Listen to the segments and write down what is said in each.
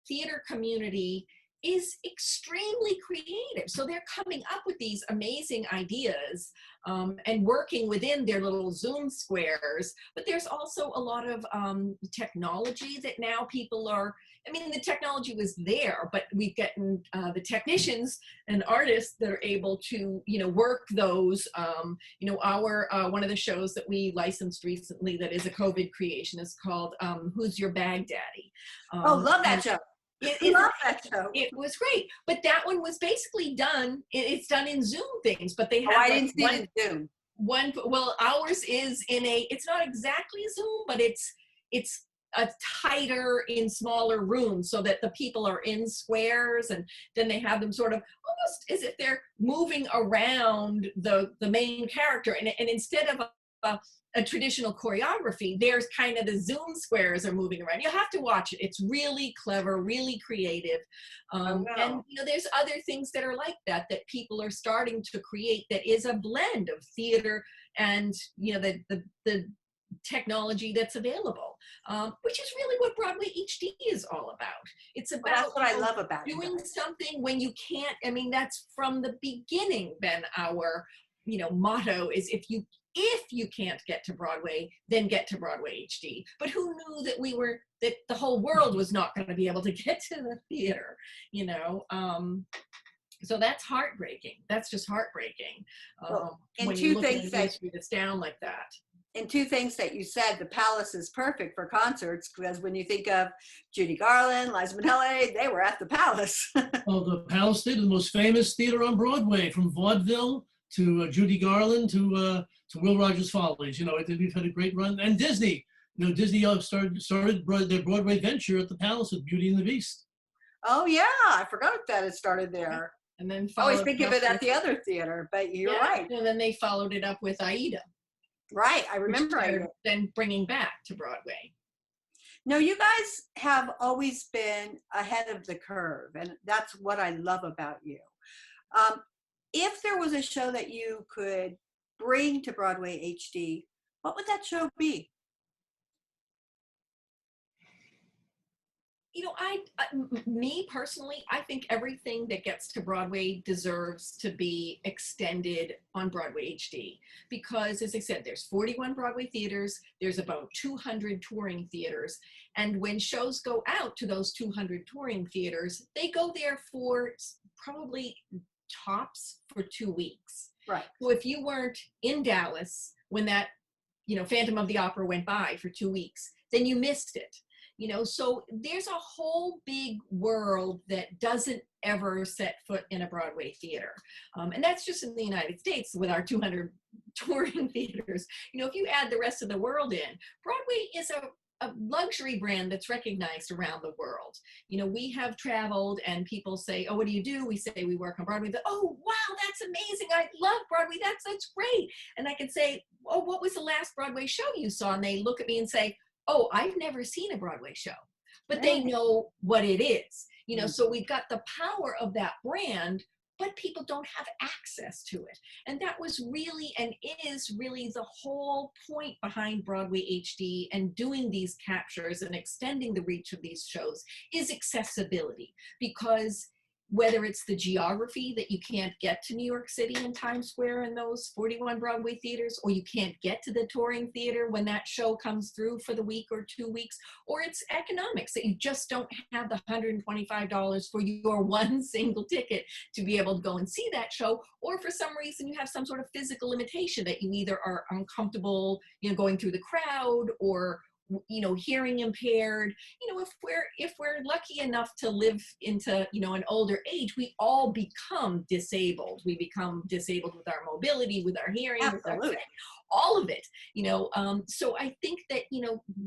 theater community is extremely creative. So they're coming up with these amazing ideas and working within their little Zoom squares. But there's also a lot of technology that now people are, I mean, the technology was there, but we've gotten the technicians and artists that are able to, work those, our, one of the shows that we licensed recently that is a COVID creation is called Who's Your Bag Daddy? Oh, love that show. Love that show. It was great, but that one was basically done. It's done in Zoom things, but they have. Oh, I didn't see it in Zoom. Well, ours is in a. It's not exactly Zoom, but it's a tighter in smaller rooms so that the people are in squares, and then they have them sort of almost as if they're moving around the main character, and instead of a traditional choreography, there's kind of the Zoom squares are moving around. You have to watch it. It's really clever, really creative. And there's other things that are like that people are starting to create that is a blend of theater and, the technology that's available, which is really what Broadway HD is all about. It's about that's what I love about doing something when you can't. I mean, that's from the beginning been our, motto is if you can't get to Broadway, then get to Broadway HD. But who knew that the whole world was not going to be able to get to the theater, so that's heartbreaking. That's just heartbreaking. When you look at an industry that's down like that. And two things that you said, the Palace is perfect for concerts, because when you think of Judy Garland, Liza Minnelli, they were at the Palace. Well, the Palace Theater, the most famous theater on Broadway, from vaudeville to Judy Garland to Will Rogers Follies. We've had a great run. And Disney. Disney started their Broadway venture at the Palace with Beauty and the Beast. Oh yeah, I forgot that it started there. And then I always think of it at the other theater, but you're right. And then they followed it up with Aida. Right, I remember Aida. Then bringing back to Broadway. No, you guys have always been ahead of the curve, and that's what I love about you. If there was a show that you could bring to Broadway HD, what would that show be? Me personally, I think everything that gets to Broadway deserves to be extended on Broadway HD, because as I said, there's 41 Broadway theaters, there's about 200 touring theaters, and when shows go out to those 200 touring theaters, they go there for probably tops for 2 weeks. Right. So if you weren't in Dallas when that, Phantom of the Opera went by for 2 weeks, then you missed it. So there's a whole big world that doesn't ever set foot in a Broadway theater. And that's just in the United States with our 200 touring theaters. If you add the rest of the world in, Broadway is a luxury brand that's recognized around the world. We have traveled and people say, oh, what do you do? We say we work on Broadway. Oh, wow, that's amazing. I love Broadway. That's great. And I can say, oh, what was the last Broadway show you saw? And they look at me and say, oh, I've never seen a Broadway show, but they know what it is, so we've got the power of that brand, but people don't have access to it. And that was really, and is really the whole point behind Broadway HD and doing these captures and extending the reach of these shows is accessibility, because whether it's the geography that you can't get to New York City and Times Square in those 41 Broadway theaters, or you can't get to the touring theater when that show comes through for the week or 2 weeks, or it's economics that you just don't have the $125 for your one single ticket to be able to go and see that show, or for some reason you have some sort of physical limitation that you either are uncomfortable, going through the crowd, or hearing impaired. If we're lucky enough to live into an older age, we all become disabled. We become disabled with our mobility, with our hearing, with our, all of it. So I think that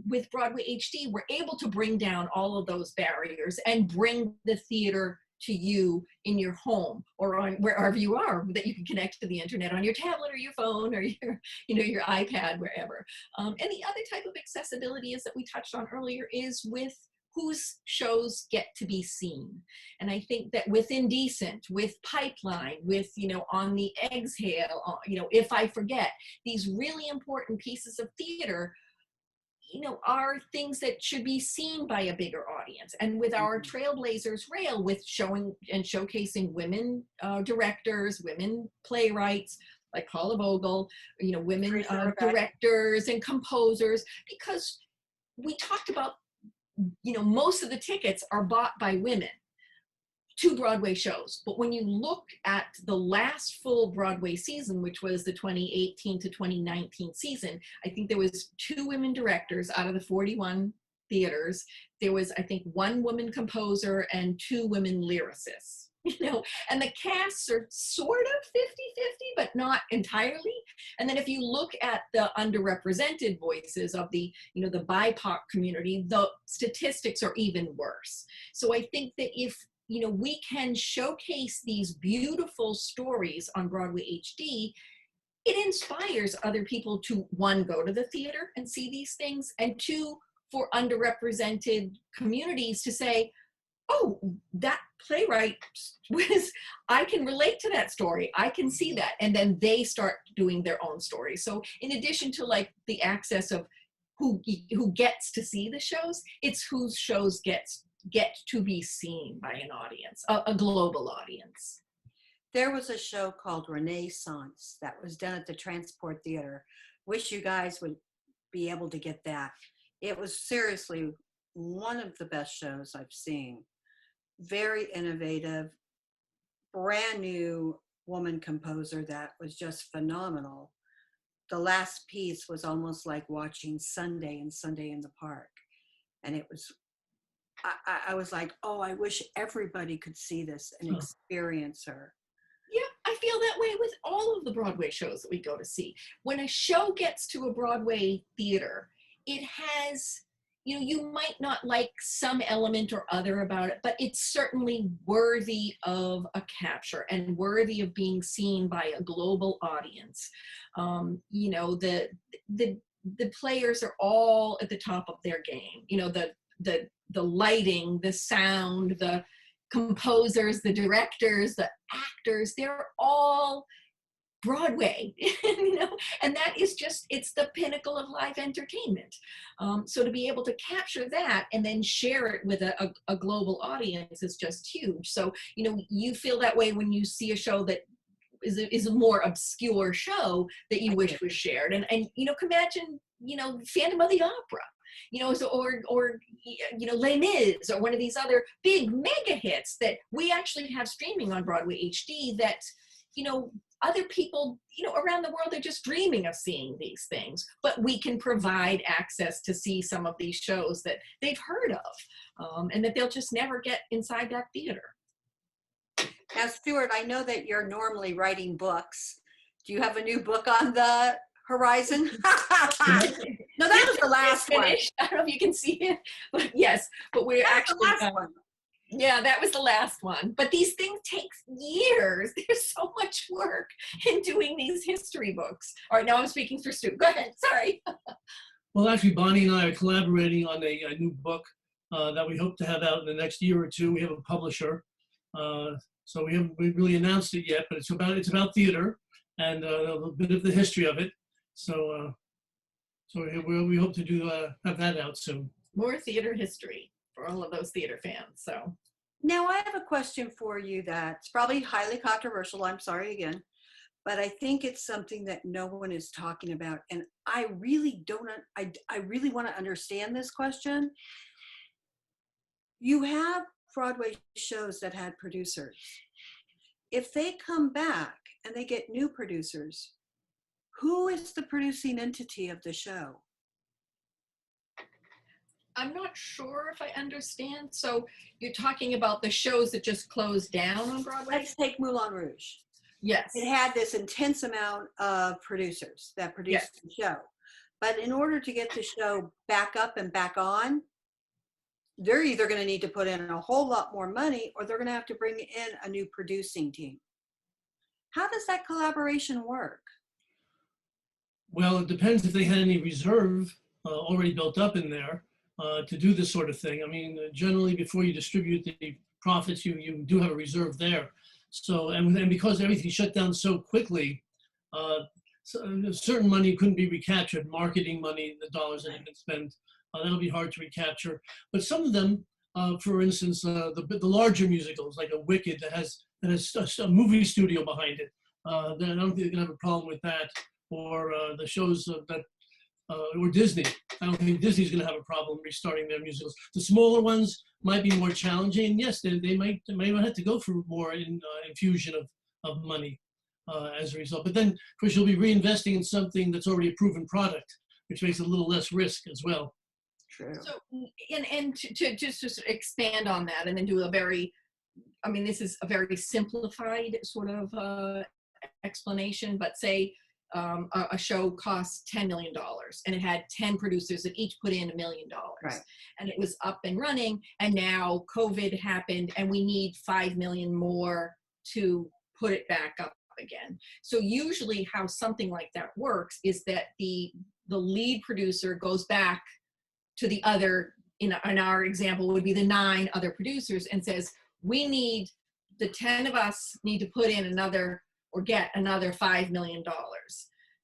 with Broadway HD, we're able to bring down all of those barriers and bring the theater to you in your home or on wherever you are, that you can connect to the internet on your tablet or your phone or your iPad, wherever. And the other type of accessibility is that we touched on earlier is with whose shows get to be seen. And I think that with Indecent, with Pipeline, with, On the Exhale, If I Forget, these really important pieces of theater, are things that should be seen by a bigger audience. And with our Trailblazers Rail, with showing and showcasing women directors, women playwrights, like Paula Vogel, women directors and composers, because we talked about, most of the tickets are bought by women to Broadway shows. But when you look at the last full Broadway season, which was the 2018 to 2019 season, I think there was 2 women directors out of the 41 theaters. There was, I think, 1 woman composer and 2 women lyricists. And the casts are sort of 50-50, but not entirely. And then if you look at the underrepresented voices of the, the BIPOC community, the statistics are even worse. So I think that if we can showcase these beautiful stories on Broadway HD, it inspires other people to, 1, go to the theater and see these things, and 2, for underrepresented communities to say, oh, that playwright I can relate to that story. I can see that. And then they start doing their own story. So in addition to like the access of who gets to see the shows, it's whose shows get to be seen by an audience, a global audience. There was a show called Renaissance that was done at the Transport Theater. Wish you guys would be able to get that. It was seriously one of the best shows I've seen. Very innovative, brand new woman composer that was just phenomenal. The last piece was almost like watching Sunday in the Park. And it was, I was like, oh, I wish everybody could see this and experience her. Yeah, I feel that way with all of the Broadway shows that we go to see. When a show gets to a Broadway theater, it has, you might not like some element or other about it, but it's certainly worthy of a capture and worthy of being seen by a global audience. The players are all at the top of their game. The lighting, the sound, the composers, the directors, the actors, they're all Broadway, and that is just, it's the pinnacle of live entertainment. So to be able to capture that and then share it with a global audience is just huge. So, you feel that way when you see a show that is a more obscure show that you wish was shared. And imagine, Phantom of the Opera, or Les Mis, or one of these other big mega hits that we actually have streaming on Broadway HD that, other people, around the world are just dreaming of seeing these things, but we can provide access to see some of these shows that they've heard of, and that they'll just never get inside that theater. Now, Stewart, I know that you're normally writing books. Do you have a new book on the horizon? No, that was the last one. I don't know if you can see it, but yes, but we're actually the last one. Yeah, that was the last one. But these things take years. There's so much work in doing these history books. All right, now I'm speaking for Stu. Go ahead, sorry. Well, actually, Bonnie and I are collaborating on a new book that we hope to have out in the next year or 2. We have a publisher. So we haven't really announced it yet, but it's about theater and a bit of the history of it. So we hope to have that out soon. More theater history for all of those theater fans. So now I have a question for you that's probably highly controversial. I'm sorry again, but I think it's something that no one is talking about, and I really want to understand this question. You have Broadway shows that had producers. If they come back and they get new producers, who is the producing entity of the show? I'm not sure if I understand. So you're talking about the shows that just closed down on Broadway? Let's take Moulin Rouge. Yes. It had this intense amount of producers that produced the show. But in order to get the show back up and back on, they're either going to need to put in a whole lot more money, or they're going to have to bring in a new producing team. How does that collaboration work? Well, it depends if they had any reserve already built up in there to do this sort of thing. I mean, generally before you distribute the profits, you do have a reserve there. So, and because everything shut down so quickly, certain money couldn't be recaptured, marketing money, the dollars that have been spent. That'll be hard to recapture. But some of them, for instance, the larger musicals, like a Wicked that has a movie studio behind it, then I don't think they're gonna have a problem with that. Or the shows or Disney. I don't think Disney's going to have a problem restarting their musicals. The smaller ones might be more challenging. And yes, they might have to go for more infusion of money as a result. But then, of course, you'll be reinvesting in something that's already a proven product, which makes it a little less risk as well. True. So, and to just expand on that, and then do a very, I mean, this is a very simplified sort of explanation, but say a show cost $10 million and it had 10 producers that each put in $1 million. Right. And it was up and running, and now COVID happened and we need 5 million more to put it back up again. So usually how something like that works is that the lead producer goes back to the other, in our example would be the 9 other producers, and says, we need, the 10 of us need to put in another or get another $5 million.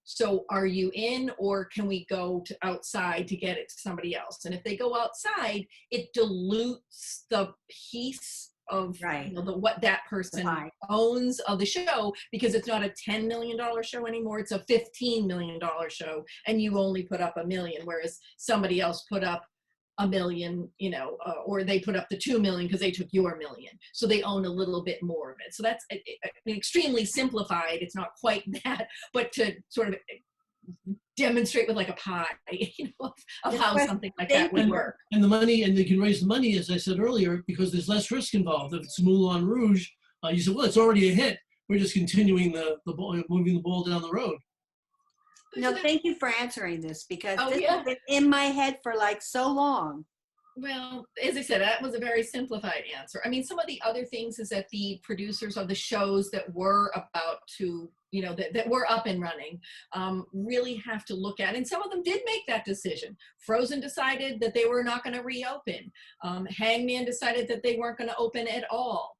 So are you in, or can we go to outside to get it to somebody else? And if they go outside, it dilutes the piece of Right. what that person owns of the show, because it's not a $10 million show anymore. It's a $15 million show, and you only put up $1 million, whereas somebody else put up $1 million, or they put up the 2 million because they took your $1 million. So they own a little bit more of it. So that's extremely simplified. It's not quite that, but to sort of demonstrate with like a pie, of how something like that would work. And the money, and they can raise the money, as I said earlier, because there's less risk involved. If it's Moulin Rouge, you said, well, it's already a hit. We're just continuing the ball, moving the ball down the road. No, thank you for answering this, because this has been in my head for like so long. Well, as I said, that was a very simplified answer. I mean, some of the other things is that the producers of the shows that were about to, that were up and running, really have to look at, and some of them did make that decision. Frozen decided that they were not going to reopen. Hangman decided that they weren't going to open at all.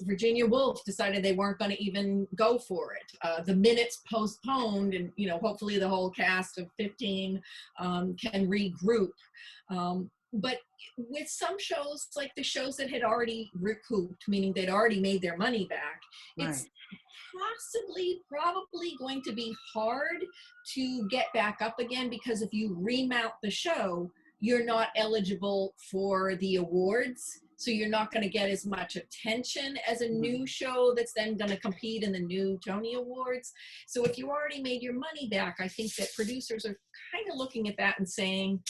Virginia Woolf decided they weren't going to even go for it. The minutes postponed, and hopefully the whole cast of 15 can regroup. But with some shows, like the shows that had already recouped, meaning they'd already made their money back, it's probably going to be hard to get back up again, because if you remount the show, you're not eligible for the awards. So you're not going to get as much attention as a new show that's then going to compete in the new Tony Awards. So if you already made your money back, I think that producers are kind of looking at that and saying,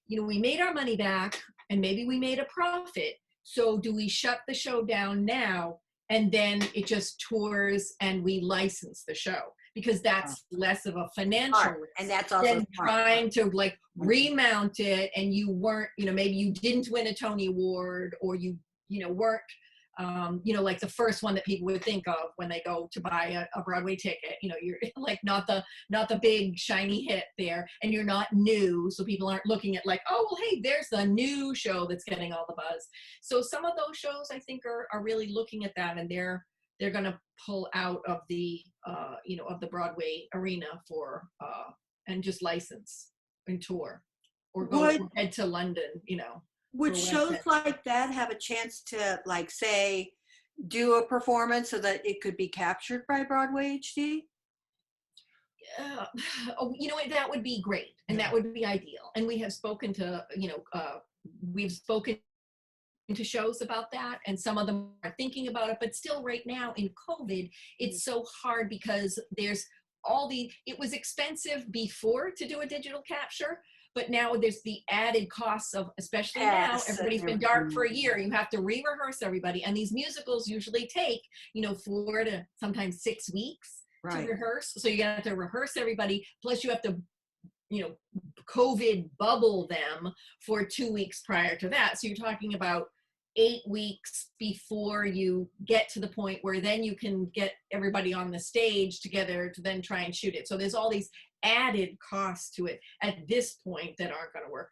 we made our money back and maybe we made a profit. So do we shut the show down now and then it just tours and we license the show? Because that's less of a financial risk, and that's also than trying to like remount it, and you weren't, maybe you didn't win a Tony Award, or you weren't, like the first one that people would think of when they go to buy a Broadway ticket. You're like not the big shiny hit there, and you're not new, so people aren't looking at like, oh well, hey, there's the new show that's getting all the buzz. So some of those shows I think are really looking at that, and they're going to pull out of the of the Broadway arena for and just license and tour, or go head to London. Would shows like that have a chance to, like, say, do a performance so that it could be captured by Broadway HD? That would be great, and that would be ideal. And we have spoken to we've spoken to shows about that, and some of them are thinking about it, but still right now in COVID, it's so hard because there's it was expensive before to do a digital capture, but now there's the added costs of, especially now, everybody's been dark for a year. You have to re-rehearse everybody, and these musicals usually take 4 to sometimes 6 weeks to rehearse. So you have to rehearse everybody, plus you have to COVID bubble them for 2 weeks prior to that. So you're talking about 8 weeks before you get to the point where then you can get everybody on the stage together to then try and shoot it. So there's all these added costs to it at this point that aren't going to work.